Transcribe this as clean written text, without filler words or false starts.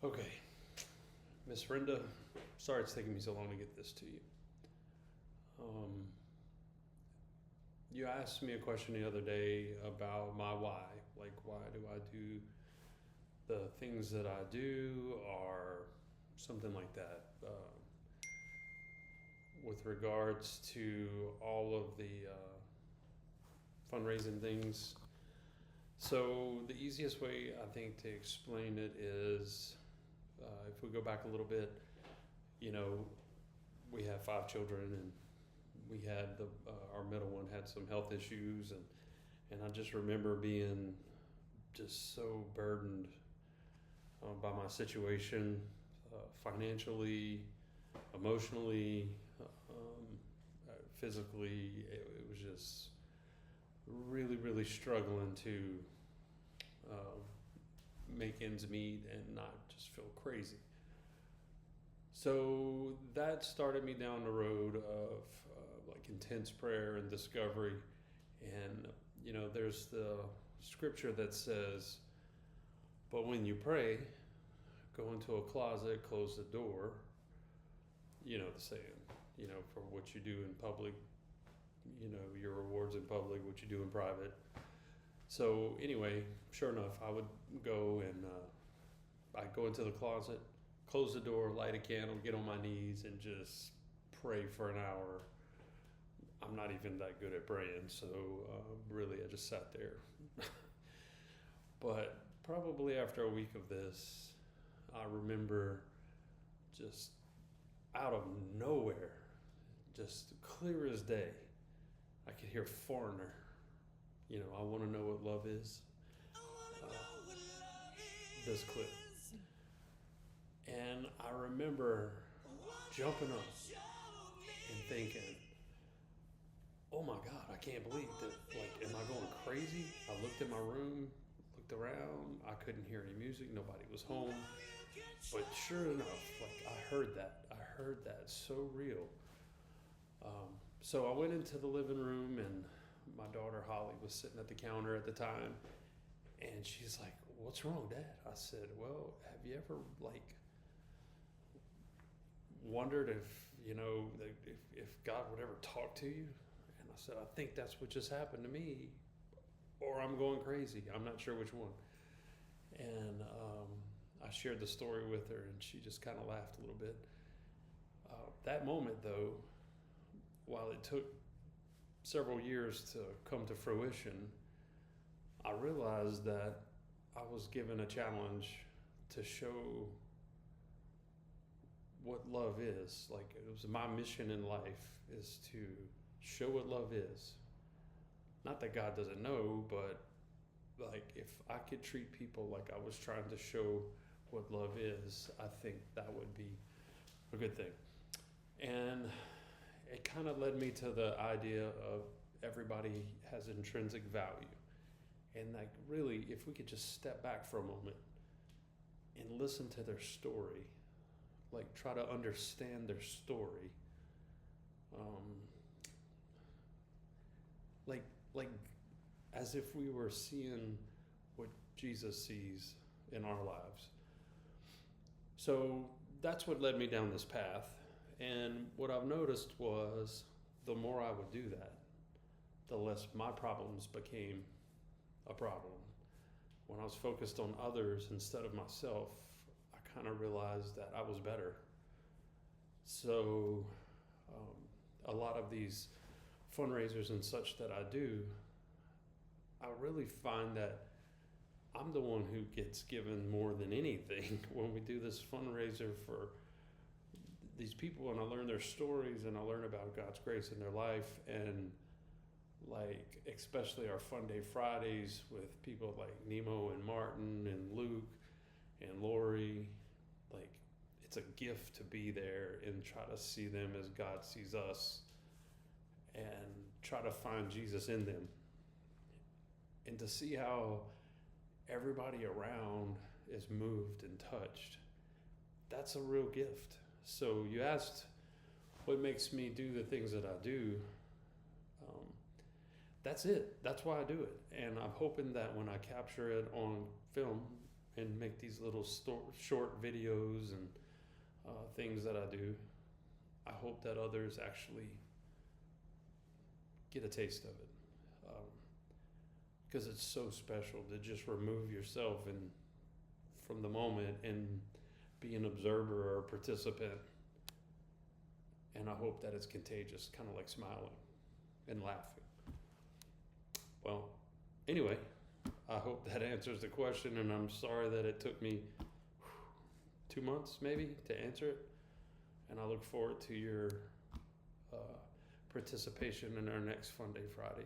Okay, Miss Rhenda, sorry it's taking me so long to get this to you. Um, you asked me a question the other day about my why. Like, why do I do the things that I do, or something like that, with regards to all of the fundraising things. So, the easiest way I think to explain it is if we go back a little bit, you know, we have 5 children, and we had our middle one had some health issues, and I just remember being just so burdened by my situation, financially, emotionally, physically. It was just really struggling to uh, make ends meet and not just feel crazy. So that started me down the road of like intense prayer and discovery. And, there's the scripture that says, but when you pray, go into a closet, close the door. You know the saying, for what you do in public, your rewards in public, what you do in private. So anyway, sure enough, I would go and I'd go into the closet, close the door, light a candle, get on my knees, and just pray for an hour. I'm not even that good at praying, so really I just sat there. But probably after a week of this, I remember just out of nowhere, just clear as day, I could hear Foreigner. I want to know what love is. This clip. And I remember jumping up and thinking, oh my God, I can't believe that. Like, am I going crazy? I looked in my room, looked around. I couldn't hear any music. Nobody was home. But sure enough, like, I heard that. I heard that so real. So I went into the living room, and my daughter Holly was sitting at the counter at the time. And she's like, what's wrong, Dad? I said, well, have you ever, like, wondered if God would ever talk to you? And I said, I think that's what just happened to me, or I'm going crazy. I'm not sure which one. And I shared the story with her, and she just kind of laughed a little bit. That moment, though, while it took several years to come to fruition, I realized that I was given a challenge to show what love is. Like, it was my mission in life is to show what love is. Not that God doesn't know, but like, if I could treat people like I was trying to show what love is, I think that would be a good thing. And it kind of led me to the idea of everybody has intrinsic value. And like, really, if we could just step back for a moment and listen to their story, like, try to understand their story, like as if we were seeing what Jesus sees in our lives. So that's what led me down this path. And what I've noticed was the more I would do that, the less my problems became a problem. When I was focused on others instead of myself, I kind of realized that I was better. So a lot of these fundraisers and such that I do, I really find that I'm the one who gets given more than anything when we do this fundraiser for these people, and I learn their stories, and I learn about God's grace in their life. And like, especially our Fun Day Fridays with people like Nemo and Martin and Luke and Lori, like, it's a gift to be there and try to see them as God sees us and try to find Jesus in them, and to see how everybody around is moved and touched. That's a real gift. So you asked what makes me do the things that I do. That's it. That's why I do it. And I'm hoping that when I capture it on film, and make these little short videos and things that I do. I hope that others actually get a taste of it, because it's so special to just remove yourself from the moment and be an observer or a participant. And I hope that it's contagious, kind of like smiling and laughing. Well, anyway, I hope that answers the question, and I'm sorry that it took me 2 months maybe to answer it. And I look forward to your participation in our next Fun Day Friday.